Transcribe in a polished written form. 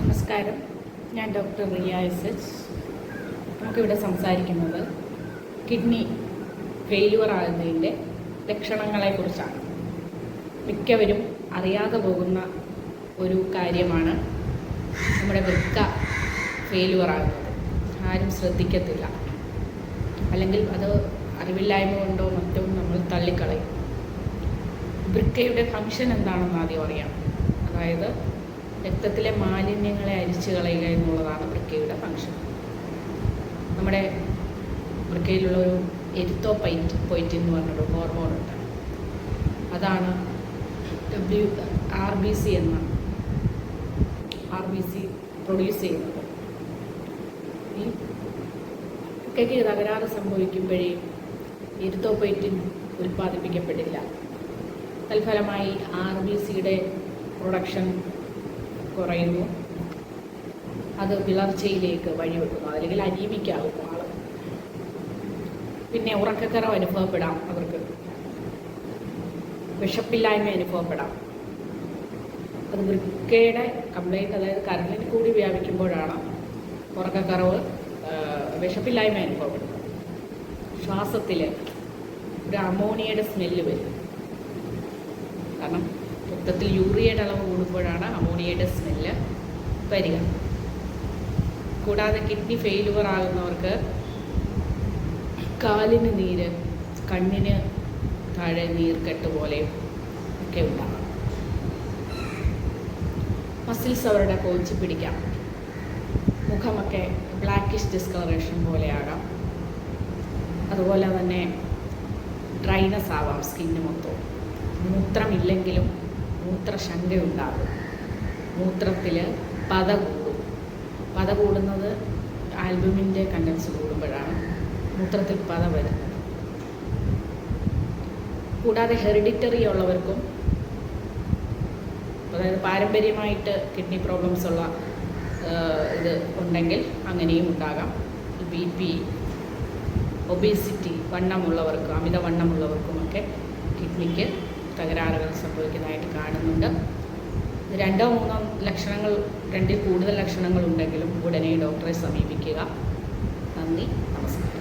നമസ്കാരം, ഞാൻ doctor Riya S H. നമുക്കിവിടെ സംസാരിക്കുന്നത് കിഡ്നി ഫെയിലുവർ ആകുന്നതിൻ്റെ ലക്ഷണങ്ങളെക്കുറിച്ചാണ്. മിക്കവരും അറിയാതെ പോകുന്ന ഒരു കാര്യമാണ് നമ്മുടെ വൃക്ക ഫെയിലുവർ ആകുന്നത്. ആരും ശ്രദ്ധിക്കത്തില്ല, അല്ലെങ്കിൽ അത് അറിവില്ലായ്മ കൊണ്ടോ മറ്റോ നമ്മൾ തള്ളിക്കളയും. വൃക്കയുടെ ഫങ്ഷൻ എന്താണെന്ന് ആദ്യം അറിയാം. അതായത് രക്തത്തിലെ മാലിന്യങ്ങളെ അരിച്ചു കളയുക എന്നുള്ളതാണ് വൃക്കയുടെ ഫങ്ഷൻ. നമ്മുടെ വൃക്കയിലുള്ളൊരു എരിത്തോപൊയ്റ്റിൻ എന്ന് പറഞ്ഞൊരു ഹോർമോണുണ്ട്. അതാണ് RBC എന്ന RBC പ്രൊഡ്യൂസ് ചെയ്യുന്നത്. ഈ വൃക്കയ്ക്ക് തകരാറ് സംഭവിക്കുമ്പോഴേ എരിത്തോപൊയ്റ്റിൻ ഉൽപ്പാദിപ്പിക്കപ്പെടില്ല. തൽഫലമായി RBCയുടെ പ്രൊഡക്ഷൻ കുറയുന്നു. അത് വിളർച്ചയിലേക്ക് വഴിവെക്കുന്നു, അല്ലെങ്കിൽ അനീമിക്കാകുന്നു ആൾ. പിന്നെ ഉറക്കക്കറവ് അനുഭവപ്പെടാം, അവർക്ക് വിശപ്പില്ലായ്മ അനുഭവപ്പെടാം. അത് വൃക്കയുടെ കംപ്ലൈൻറ്റ്, അതായത് കരളിൽ കൂടി വ്യാപിക്കുമ്പോഴാണ് ഉറക്കക്കറവ്, വിശപ്പില്ലായ്മ അനുഭവപ്പെടുന്നത്. ശ്വാസത്തിൽ ഒരു അമോണിയയുടെ സ്മെല്ല് വരും. കാരണം രക്തത്തിൽ യൂറിയയുടെ അളവ് കൂടുമ്പോഴാണ് അമോണിയയുടെ സ്മെല്ല് വരിക. കൂടാതെ കിഡ്നി ഫെയിലുവർ ആകുന്നവർക്ക് കാലിന് നീര്, കണ്ണിന് താഴെ നീർക്കെട്ട് പോലെ ഒക്കെ ഉണ്ടാകാം. മസിൽസ് അവരുടെ കോച്ചി പിടിക്കാം. മുഖമൊക്കെ ബ്ലാക്കിഷ് ഡിസ്കളറേഷൻ പോലെയാകാം. അതുപോലെ തന്നെ ഡ്രൈനസ് ആവാം സ്കിന്ന് മൊത്തം. മൂത്രമില്ലെങ്കിലും മൂത്രശങ്കയുണ്ടാകും. മൂത്രത്തിൽ പത കൂടും. പത കൂടുന്നത് ആൽബുമിൻ്റെ കണ്ടൻസ് കൂടുമ്പോഴാണ് മൂത്രത്തിൽ പത വരുന്നത്. കൂടാതെ ഹെറിഡിറ്ററി ഉള്ളവർക്കും, അതായത് പാരമ്പര്യമായിട്ട് കിഡ്നി പ്രോബ്ലംസ് ഉള്ള ഇത് ഉണ്ടെങ്കിൽ അങ്ങനെയും ഉണ്ടാകാം. BP, ഒബേസിറ്റി, വണ്ണമുള്ളവർക്കും അമിതവണ്ണമുള്ളവർക്കുമൊക്കെ കിഡ്നിക്ക് തകരാറുകൾ സംഭവിക്കുന്നതായിട്ട് കാണുന്നുണ്ട്. 2-3 ലക്ഷണങ്ങൾ, 2-ൽ കൂടുതൽ ലക്ഷണങ്ങൾ ഉണ്ടെങ്കിലും ഉടനെ ഡോക്ടറെ സമീപിക്കുക. നന്ദി, നമസ്കാരം.